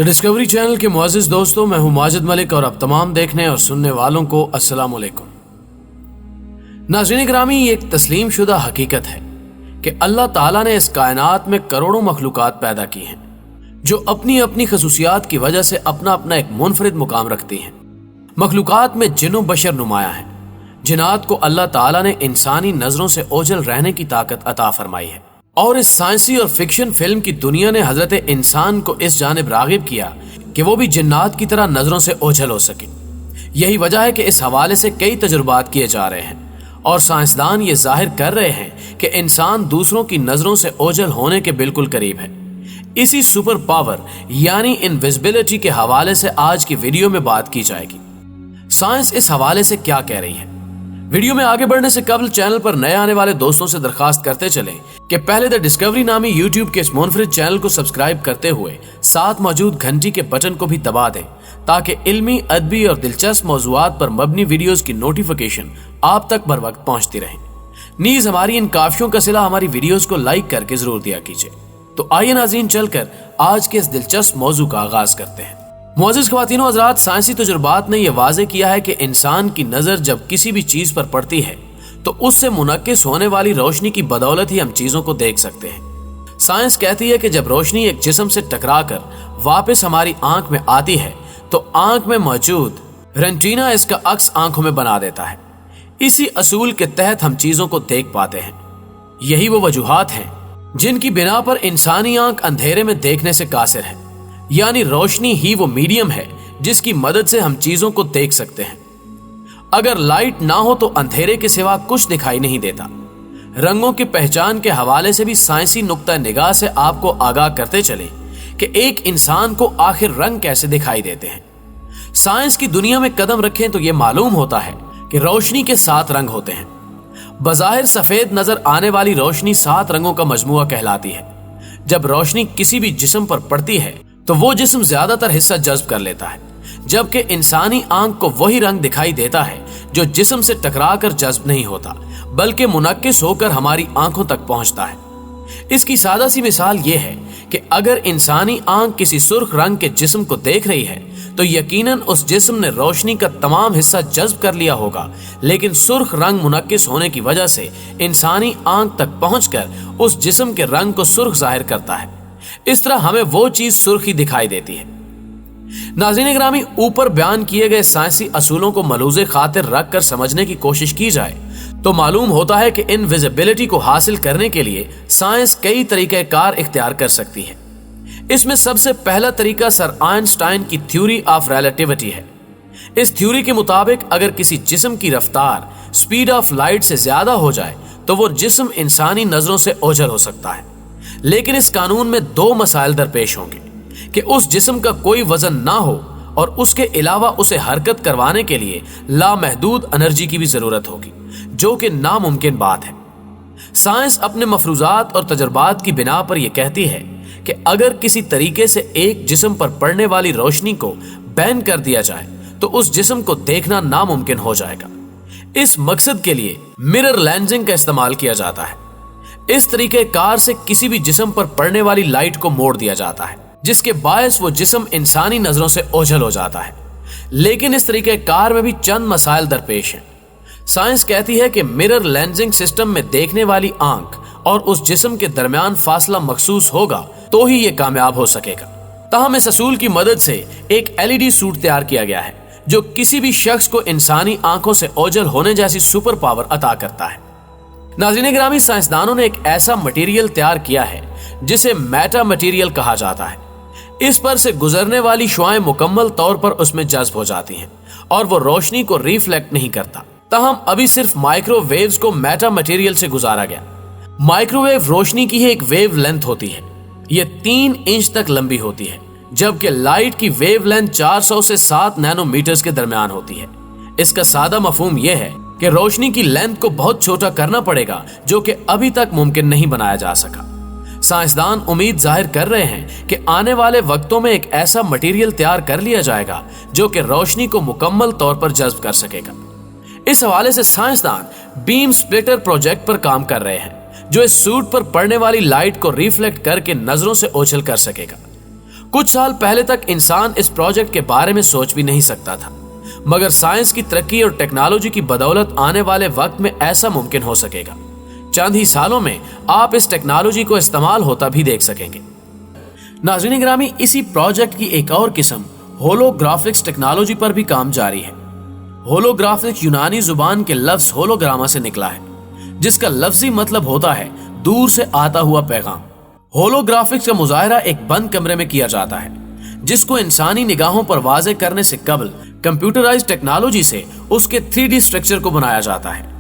The discovery channel के मुअज़्ज़िज़ दोस्तों, मैं हूं माजिद मलिक और अब तमाम देखने और सुनने वालों को अस्सलाम वालेकुम। नाज़रीन गिरामी, ये एक तस्लीम शुदा हकीकत है कि अल्लाह ताला ने इस कायनात में करोड़ों मखलूकात पैदा की हैं जो अपनी अपनी खसूसियात की वजह से अपना अपना एक मुनफरिद मुकाम रखती हैं। मखलूकात में जिन्नो बशर नुमाया है। जिन्नात को अल्लाह ताला ने इंसानी नजरों से ओझल रहने की ताकत अता फरमाई है और इस साइंसी और फिक्शन फिल्म की दुनिया ने हजरत इंसान को इस जानिब रागिब किया कि वो भी जिन्नात की तरह नजरों से ओझल हो सके। यही वजह है कि इस हवाले से कई तजुर्बात किए जा रहे हैं और साइंसदान ये जाहिर कर रहे हैं कि इंसान दूसरों की नजरों से ओझल होने के बिल्कुल करीब है। इसी सुपर पावर यानी इनविजिबिलिटी के हवाले से आज की वीडियो में बात की जाएगी। साइंस इस हवाले से क्या कह रही है। वीडियो में आगे बढ़ने से कबल चैनल पर नए आने वाले दोस्तों से दरखास्त करते चलें कि पहले द डिस्कवरी नामी यूट्यूब के इस मुनफरिद चैनल को सब्सक्राइब करते हुए साथ मौजूद घंटी के बटन को भी दबा दें ताकि इल्मी, अदबी और दिलचस्प मौज़ूआत पर मबनी वीडियोस की नोटिफिकेशन आप तक बर वक्त पहुंचती रहे। नीज हमारी इन काफियों का सिला हमारी वीडियोस को लाइक करके जरूर दिया कीजिए। तो आइए नाज़रीन, चलकर आज के इस दिलचस्प मौजू का आगाज करते हैं। मुअज़्ज़िज़ ख़वातीनो हज़रात, साइंसी तजुर्बात ने यह वाज़े किया है कि इंसान की नज़र जब किसी भी चीज़ पर पड़ती है तो उससे मुनक्किस होने वाली रोशनी की बदौलत ही हम चीज़ों को देख सकते हैं। साइंस कहती है कि जब रोशनी एक जिस्म से टकराकर वापस हमारी आंख में आती है तो आंख में मौजूद रेटिना इसका अक्स आंखों में बना देता है। इसी असूल के तहत हम चीज़ों को देख पाते हैं। यही वो वजूहात हैं जिनकी बिना पर इंसानी आंख अंधेरे में देखने से कासिर है, यानी रोशनी ही वो मीडियम है जिसकी मदद से हम चीजों को देख सकते हैं। अगर लाइट ना हो तो अंधेरे के सिवा कुछ दिखाई नहीं देता। रंगों की पहचान के हवाले से भी साइंसी नुक्ता निगाह से आपको आगाह करते चले कि एक इंसान को आखिर रंग कैसे दिखाई देते हैं। साइंस की दुनिया में कदम रखें तो यह मालूम होता है कि रोशनी के 7 रंग होते हैं। बज़ाहिर सफेद नजर आने वाली रोशनी 7 रंगों का मजमुआ कहलाती है। जब रोशनी किसी भी जिस्म पर पड़ती है तो वो जिस्म ज्यादातर हिस्सा जज्ब कर लेता है, जबकि इंसानी आंख को वही रंग दिखाई देता है जो जिस्म से टकराकर जज्ब नहीं होता बल्कि मुनक्किस होकर हमारी आंखों तक पहुंचता है। इसकी सादा सी मिसाल ये है कि अगर इंसानी आंख किसी सुर्ख रंग के जिस्म को देख रही है तो यकीनन उस जिस्म ने रोशनी का तमाम हिस्सा जज्ब कर लिया होगा, लेकिन सुर्ख रंग मुनक्किस होने की वजह से इंसानी आंख तक पहुंचकर उस जिस्म के रंग को सुर्ख जाहिर करता है। इस तरह हमें वो चीज सुर्खी दिखाई देती है। नाज़रीन गिरामी, ऊपर बयान किए गए साइंसी असूलों को मलूज़े खातिर रख कर समझने की कोशिश की जाए तो मालूम होता है कि इनविजिबिलिटी को हासिल करने के लिए साइंस कई तरीके कार इख्तियार कर सकती है। इसमें सबसे पहला तरीका सर आइंस्टाइन की थ्योरी ऑफ रिलेटिविटी है। इस थ्योरी के मुताबिक अगर किसी जिस्म की रफ्तार स्पीड ऑफ लाइट से ज्यादा हो जाए तो वो जिस्म इंसानी नजरों से ओझल हो सकता है। लेकिन इस कानून में 2 मसाइल दरपेश होंगे कि उस जिस्म का कोई वजन ना हो और उसके अलावा उसे हरकत करवाने के लिए लामहदूद एनर्जी की भी जरूरत होगी, जो कि नामुमकिन बात है। साइंस अपने मफरूजात और तजुर्बात की बिना पर यह कहती है कि अगर किसी तरीके से एक जिस्म पर पड़ने वाली रोशनी को बैन कर दिया जाए तो उस जिस्म को देखना नामुमकिन हो जाएगा। इस मकसद के लिए मिरर लेंसिंग का इस्तेमाल किया जाता है। इस तरीके कार से किसी भी जिस्म पर पड़ने वाली लाइट को मोड़ दिया जाता है, जिसके बायस वो जिस्म इंसानी नजरों से ओझल हो जाता है। लेकिन इस तरीके कार में भी चंद मसाइल दरपेश हैं। साइंस कहती है कि मिरर लेंसिंग सिस्टम में देखने वाली आंख और उस जिस्म के दरमियान फासला मखसूस होगा तो ही ये कामयाब हो सकेगा। ताहम इस असूल की मदद से एक LED सूट तैयार किया गया है जो किसी भी शख्स को इंसानी आंखों से ओझल होने जैसी सुपर पावर अता करता है। नाज़रीन गिरामी, साइंसदानों ने एक ऐसा मटेरियल तैयार किया है जिसे मेटा मटेरियल कहा जाता है। इस पर से गुजरने वाली शुआएं मुकम्मल तौर पर उसमें जज्ब हो जाती हैं और वो रोशनी को रिफ्लेक्ट नहीं करता। ताहम अभी सिर्फ माइक्रोवेव्स को मेटा मटेरियल से गुजारा गया। माइक्रोवेव रोशनी की एक वेव लेंथ होती है, ये 3 इंच तक लंबी होती है, जबकि लाइट की वेव लेंथ 400 से 7 नैनोमीटर्स के दरमियान होती है। इसका सादा मफहूम यह है कि रोशनी की लेंथ को बहुत छोटा करना पड़ेगा, जो कि अभी तक मुमकिन नहीं बनाया जा सका। साइंसदान उम्मीद जाहिर कर रहे हैं कि आने वाले वक्तों में एक ऐसा मटेरियल तैयार कर लिया जाएगा जो कि रोशनी को मुकम्मल तौर पर जज्ब कर सकेगा। इस हवाले से साइंसदान बीम स्प्लिटर प्रोजेक्ट पर काम कर रहे हैं जो इस सूट पर पड़ने वाली लाइट को रिफ्लेक्ट करके नजरों से ओझल कर सकेगा। कुछ साल पहले तक इंसान इस प्रोजेक्ट के बारे में सोच भी नहीं सकता था, मगर साइंस की तरक्की और टेक्नोलॉजी की बदौलत आने वाले वक्त में ऐसा मुमकिन हो सकेगा। चंद ही सालों में आप इस टेक्नोलॉजी को इस्तेमाल होता भी देख सकेंगे। नाज़रीन ग्रामी, इसी प्रोजेक्ट की एक और किस्म होलोग्राफिक्स टेक्नोलॉजी पर भी काम जारी है। होलोग्राफिक्स यूनानी जुबान के लफ्ज होलोग्रामा से निकला है, जिसका लफ्जी मतलब होता है दूर से आता हुआ पैगाम। होलोग्राफिक्स का मुजाहरा एक बंद कमरे में किया जाता है, जिसको इंसानी निगाहों पर वाज़े करने से कबल कंप्यूटराइज्ड टेक्नोलॉजी से उसके 3D स्ट्रक्चर को बनाया जाता है।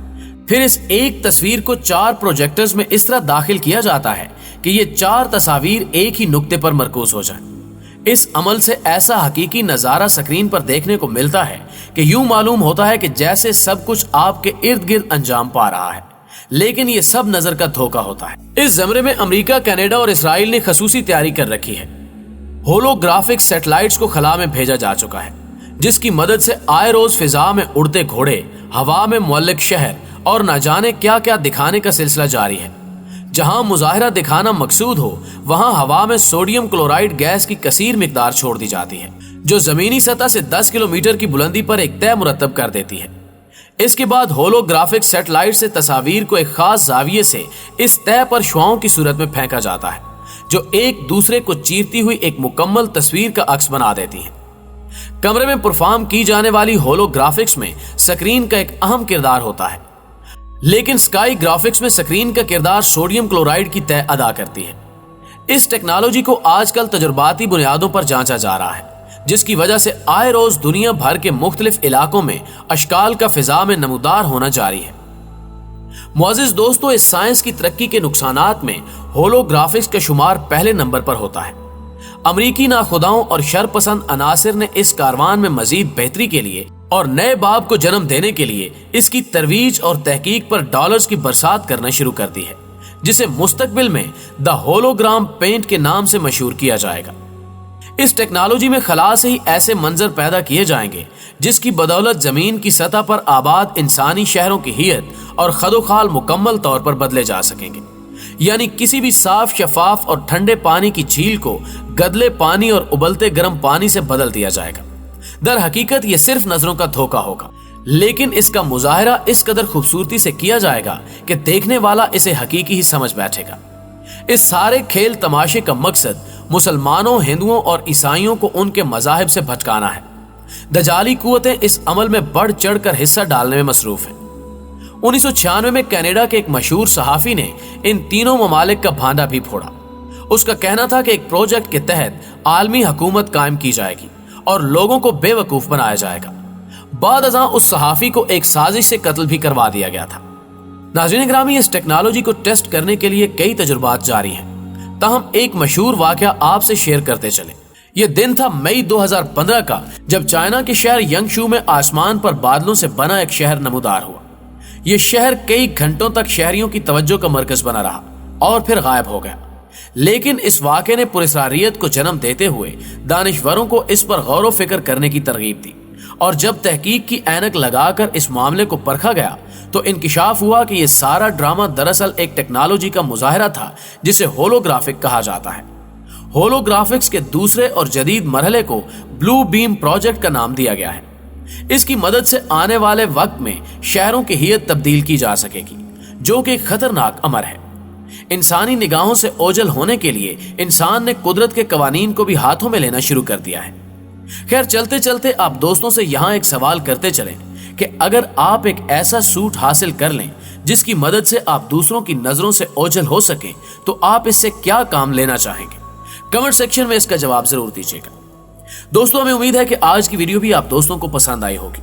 फिर इस एक तस्वीर को 4 प्रोजेक्टर्स में इस तरह दाखिल किया जाता है कि ये 4 तस्वीर एक ही नुक्ते पर मरकूज हो जाए। इस अमल से ऐसा हकीकी नजारा स्क्रीन पर देखने को मिलता है कि यूं मालूम होता है कि जैसे सब कुछ आपके इर्द गिर्द अंजाम पा रहा है, लेकिन ये सब नजर का धोखा होता है। इस जमरे में अमेरिका, कनाडा और इसराइल ने खसूसी तैयारी कर रखी है। होलोग्राफिक सैटेलाइट्स को खला में भेजा जा चुका है, जिसकी मदद से आए रोज फिजा में उड़ते घोड़े, हवा में मुअल्लिक शहर और न जाने क्या क्या दिखाने का सिलसिला जारी है। जहां मुजाहिरा दिखाना मकसूद हो, वहां हवा में सोडियम क्लोराइड गैस की कसीर मिकदार छोड़ दी जाती है, जो जमीनी सतह से 10 किलोमीटर की बुलंदी पर एक तय मुरतब कर देती है। इसके बाद होलोग्राफिक सैटेलाइट से तस्वीर को एक खास जाविये से इस तय पर शुआओं की सूरत में फेंका जाता है, जो एक दूसरे को चीरती हुई एक मुकम्मल तस्वीर का अक्स बना देती है। कमरे में परफॉर्म की जाने वाली होलोग्राफिक्स में स्क्रीन का एक अहम किरदार होता है, लेकिन स्काई ग्राफिक्स में स्क्रीन का किरदार सोडियम क्लोराइड की तय अदा करती है। इस टेक्नोलॉजी को आजकल तजुर्बाती बुनियादों पर जांचा जा रहा है, जिसकी वजह से आए रोज दुनिया भर के मुख्तलिफ इलाकों में अशकाल का फिजा में नमूदार होना जारी है। मुअज़्ज़िज़ दोस्तों, इस साइंस की तरक्की के नुकसानात में होलोग्राफिक्स का शुमार पहले नंबर पर होता है। अमरीकी नाखुदाओं और शरपसंद अनासिर ने इस कारवान में मजीद बेहतरी के लिए और नए बाब को जन्म देने के लिए इसकी तरवीज और तहकीक पर डॉलर्स की बरसात करना शुरू कर दी है, जिसे मुस्तकबिल में द होलोग्राम पेंट के नाम से मशहूर किया जाएगा। इस टेक्नोलॉजी में खला से ही ऐसे मंजर पैदा किए जाएंगे जिसकी बदौलत जमीन की सतह पर आबाद इंसानी शहरों की हियत और खदोखाल मुकम्मल तौर पर बदले जा सकेंगे। यानी किसी भी साफ, शफाफ और ठंडे पानी की झील को गदले पानी और उबलते गर्म पानी से बदल दिया जाएगा। दर हकीकत ये सिर्फ नजरों का धोखा होगा, लेकिन इसका मुजाहिरा इस कदर खूबसूरती से किया जाएगा कि देखने वाला इसे हकीकी ही समझ बैठेगा। इस सारे खेल तमाशे का मकसद मुसलमानों, हिंदुओं और ईसाइयों को उनके मजाहिब से भटकाना है। दजाली कुव्वतें इस अमल में बढ़ चढ़कर हिस्सा डालने में मसरूफ हैं। 1996 में कनाडा के एक मशहूर सहाफी ने इन तीनों ममालिक का भांडा भी फोड़ा। उसका कहना था कि एक प्रोजेक्ट के तहत आलमी हुकूमत कायम की जाएगी और लोगों को बेवकूफ बनाया जाएगा। बाद अज़ां उस सहाफी को एक साजिश से कत्ल भी करवा दिया गया था। नाज़रीन ग्रामी, इस टेक्नोलॉजी को टेस्ट करने के लिए कई तजुर्बात जारी हैं, ताहम एक मशहूर वाकया आपसे शेयर करते चले। यह दिन था मई 2015 का, जब चाइना के शहर यंगशू में आसमान पर बादलों से बना एक शहर नमूदार हुआ। यह शहर कई घंटों तक शहरियों की तवज्जो का मरकज बना रहा और फिर गायब हो गया। लेकिन इस वाक़े ने पुरस्कारियत को जन्म देते हुए दानिशवरों को इस पर गौर व फिक्र करने की तरगीब दी, और जब तहकीक की ऐनक लगाकर इस मामले को परखा गया तो इंकिशाफ हुआ कि यह सारा ड्रामा दरअसल एक टेक्नोलॉजी का मुजाहिरा था, जिसे होलोग्राफिक कहा जाता है। होलोग्राफिक्स के दूसरे और जदीद मरहले को ब्लू बीम प्रोजेक्ट का नाम दिया गया है। इसकी मदद से आने वाले वक्त में शहरों की हियत तब्दील की जा सकेगी, जो कि खतरनाक अमर है। इंसानी निगाहों से ओझल होने के लिए इंसान ने कुदरत के कवानीन को भी हाथों में लेना शुरू कर दिया है। खैर, चलते चलते आप दोस्तों से यहां एक सवाल करते चलें कि अगर आप एक ऐसा सूट हासिल कर लें जिसकी मदद से आप दूसरों की नजरों से ओझल हो सके, तो आप इससे क्या काम लेना चाहेंगे? कमेंट सेक्शन में इसका जवाब जरूर दीजिएगा। दोस्तों, हमें उम्मीद है कि आज की वीडियो भी आप दोस्तों को पसंद आई होगी।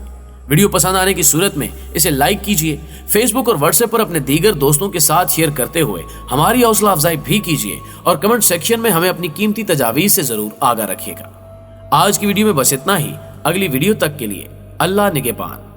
वीडियो पसंद आने की सूरत में इसे लाइक कीजिए, फेसबुक और व्हाट्सएप पर अपने दीगर दोस्तों के साथ शेयर करते हुए हमारी हौसला अफजाई भी कीजिए, और कमेंट सेक्शन में हमें अपनी कीमती तजावीज़ से जरूर आगाह रखिएगा। आज की वीडियो में बस इतना ही। अगली वीडियो तक के लिए अल्लाह निगहबान।